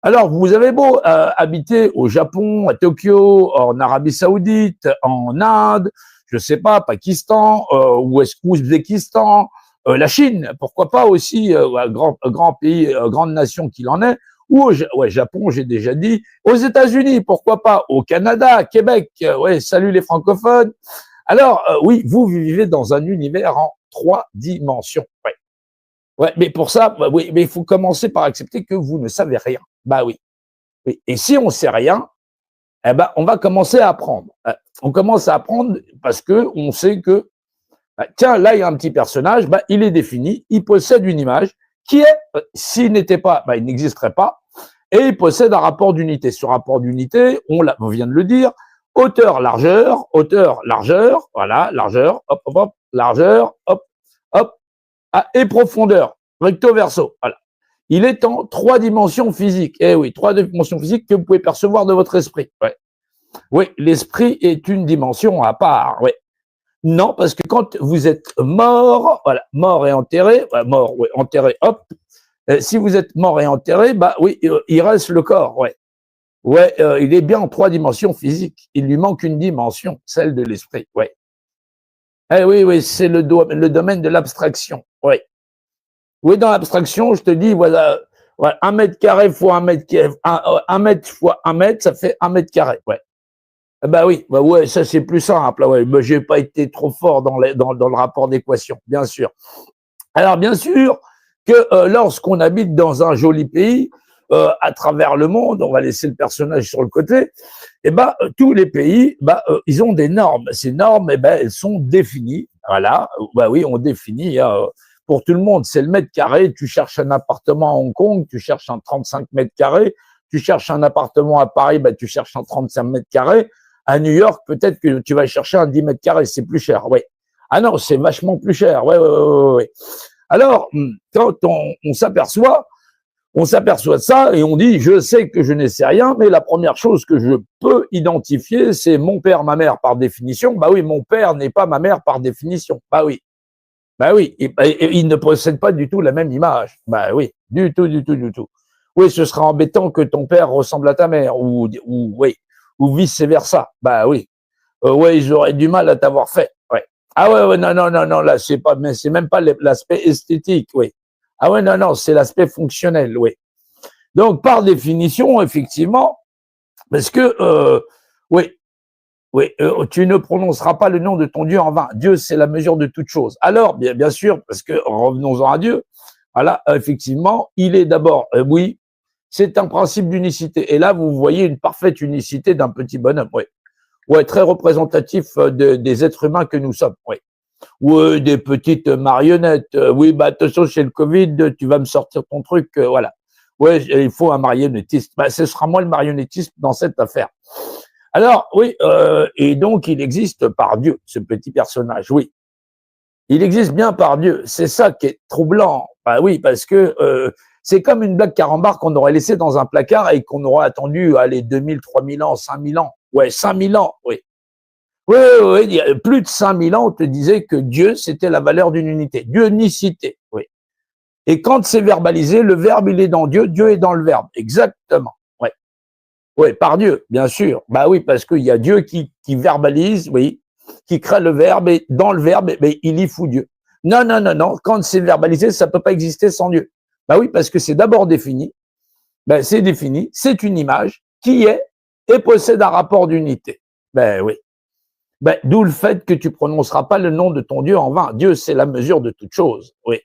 Alors, vous avez beau habiter au Japon, à Tokyo, en Arabie Saoudite, en Inde, je sais pas, Pakistan, ou Ouzbékistan, la Chine, pourquoi pas aussi, un grand pays, grande nation qu'il en est, ou ouais, Japon, j'ai déjà dit, aux États-Unis, pourquoi pas, au Canada, Québec, ouais, salut les francophones. Alors, oui, vous vivez dans un univers en 3 dimensions. Ouais. Ouais, mais pour ça, bah oui, mais il faut commencer par accepter que vous ne savez rien. Bah oui. Oui. Et si on sait rien, eh ben, on va commencer à apprendre. On commence à apprendre parce que on sait que, bah, tiens, là, il y a un petit personnage, bah, il est défini, il possède une image qui est, s'il n'était pas, bah, il n'existerait pas, et il possède un rapport d'unité. Ce rapport d'unité, on vient de le dire, hauteur, largeur, voilà, largeur, hop, hop, hop, largeur, hop, hop, et profondeur, recto verso, voilà. Il est en 3 dimensions physiques. Eh oui, 3 dimensions physiques que vous pouvez percevoir de votre esprit. Ouais. Oui, l'esprit est une dimension à part. Ouais. Non, parce que quand vous êtes mort, voilà, mort et enterré, mort, ouais, enterré, hop. Si vous êtes mort et enterré, bah oui, il reste le corps. Ouais. Ouais, il est bien en 3 dimensions physiques. Il lui manque une dimension, celle de l'esprit. Ouais. Eh oui, oui, c'est le domaine de l'abstraction. Oui. Oui, dans l'abstraction, je te dis, voilà, 1 mètre carré fois 1 mètre, 1 mètre fois 1 mètre, ça fait 1 mètre carré. Ouais. Bah oui, bah ouais, ça c'est plus simple. Ouais, bah, j'ai pas été trop fort dans le rapport d'équation, bien sûr. Alors bien sûr que lorsqu'on habite dans un joli pays, à travers le monde, on va laisser le personnage sur le côté, et ben tous les pays, ils ont des normes. Ces normes, elles sont définies. Voilà, bah oui, on définit. Pour tout le monde, c'est le mètre carré. Tu cherches un appartement à Hong Kong, tu cherches un 35 mètres carrés. Tu cherches un appartement à Paris, tu cherches un 35 mètres carrés. À New York, peut-être que tu vas chercher un 10 mètres carrés, c'est plus cher. Oui. Ah non, c'est vachement plus cher. Ouais. Alors, quand on s'aperçoit de ça et on dit, je sais que je ne sais rien, mais la première chose que je peux identifier, c'est mon père, ma mère par définition. Bah oui, mon père n'est pas ma mère par définition. Bah oui. Bah oui, et il ne possède pas du tout la même image. Bah oui, du tout. Oui, ce sera embêtant que ton père ressemble à ta mère, oui, ou vice versa. Bah oui, ouais, ils auraient du mal à t'avoir fait. Ouais. Ah ouais, non, là c'est même pas l'aspect esthétique, oui. Ah ouais, non, c'est l'aspect fonctionnel, oui. Donc par définition, effectivement, parce que oui, tu ne prononceras pas le nom de ton Dieu en vain. Dieu, c'est la mesure de toute chose. Alors, bien sûr, parce que revenons-en à Dieu. Voilà, effectivement, il est d'abord, oui, c'est un principe d'unicité. Et là, vous voyez une parfaite unicité d'un petit bonhomme. Oui, ouais, très représentatif des êtres humains que nous sommes. Oui, ouais, des petites marionnettes. Oui, attention, chez le Covid, tu vas me sortir ton truc. Voilà. Ouais, il faut un marionnettiste. Ce sera moi le marionnettiste dans cette affaire. Alors, oui, et donc il existe par Dieu, ce petit personnage, oui. Il existe bien par Dieu. C'est ça qui est troublant. Bah oui, parce que c'est comme une blague carambar qu'on aurait laissée dans un placard et qu'on aurait attendu, allez, 2000, 3000 ans, 5000 ans. Ouais, 5000 ans, oui. Oui, il y a plus de 5000 ans, on te disait que Dieu, c'était la valeur d'une unité. Dieunicité, oui. Et quand c'est verbalisé, le verbe, il est dans Dieu, Dieu est dans le verbe. Exactement. Oui, par Dieu, bien sûr. Bah oui, parce qu'il y a Dieu qui verbalise, oui, qui crée le verbe, et dans le verbe, il y fout Dieu. Non. Quand c'est verbalisé, ça peut pas exister sans Dieu. Bah oui, parce que c'est d'abord défini. C'est défini, c'est une image qui est et possède un rapport d'unité. Ben oui. D'où le fait que tu prononceras pas le nom de ton Dieu en vain. Dieu, c'est la mesure de toute chose. Oui.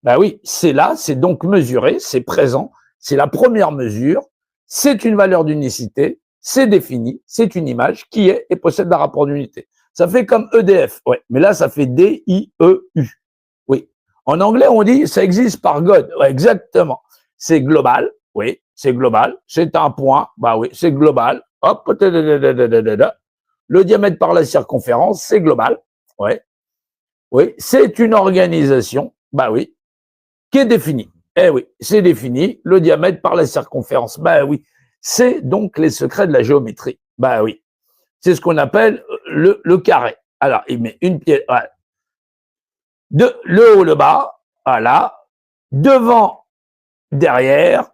Ben oui, c'est là, c'est donc mesuré, c'est présent, c'est la première mesure. C'est une valeur d'unicité, c'est défini, c'est une image qui est et possède un rapport d'unité. Ça fait comme EDF, ouais, mais là ça fait D-I-E-U. Oui. En anglais, on dit ça existe par God. Ouais, exactement. C'est global, oui, c'est global. C'est un point, bah oui, c'est global. Hop, le diamètre par la circonférence, c'est global. Ouais. Oui, c'est une organisation, bah oui, qui est définie. Eh oui, c'est défini, le diamètre par la circonférence. Bah oui, c'est donc les secrets de la géométrie. Bah oui, c'est ce qu'on appelle le carré. Alors, il met une pièce, voilà. Le haut, le bas, voilà, devant, derrière,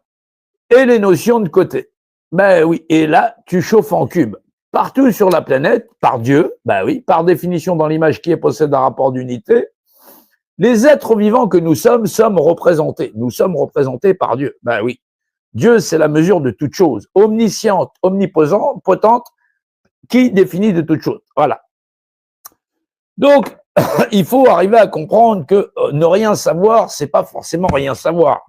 et les notions de côté. Ben oui, et là, tu chauffes en cube. Partout sur la planète, par Dieu, ben oui, par définition dans l'image qui possède un rapport d'unité, les êtres vivants que nous sommes représentés. Nous sommes représentés par Dieu. Ben oui. Dieu, c'est la mesure de toute chose, omnisciente, omnipotente, qui définit de toute chose. Voilà. Donc, il faut arriver à comprendre que ne rien savoir, c'est pas forcément rien savoir.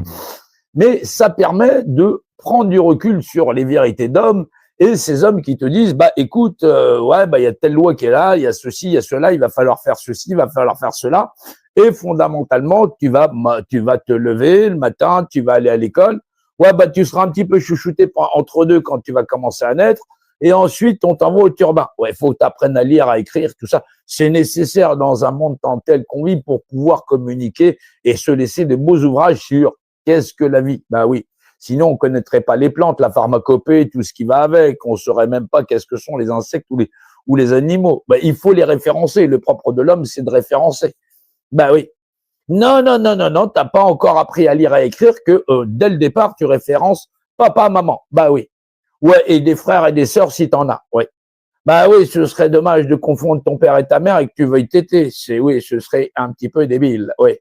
Mais ça permet de prendre du recul sur les vérités d'hommes et ces hommes qui te disent, bah écoute, ouais, bah il y a telle loi qui est là, il y a ceci, il y a cela, il va falloir faire ceci, il va falloir faire cela. Et fondamentalement, tu vas te lever le matin, tu vas aller à l'école. Ouais, bah tu seras un petit peu chouchouté entre deux quand tu vas commencer à naître. Et ensuite, on t'envoie au turbin. Ouais, il faut que tu apprennes à lire, à écrire, tout ça. C'est nécessaire dans un monde tant tel qu'on vit pour pouvoir communiquer et se laisser de beaux ouvrages sur qu'est-ce que la vie. Ben oui. Sinon, on connaîtrait pas les plantes, la pharmacopée, tout ce qui va avec. On saurait même pas qu'est-ce que sont les insectes ou les animaux. Ben, il faut les référencer. Le propre de l'homme, c'est de référencer. Ben oui. Non, t'as pas encore appris à lire et à écrire que dès le départ, tu références papa, maman. Ben oui. Ouais, et des frères et des sœurs si t'en as. Ouais. Bah oui, ce serait dommage de confondre ton père et ta mère et que tu veuilles téter. Oui, ce serait un petit peu débile. Oui.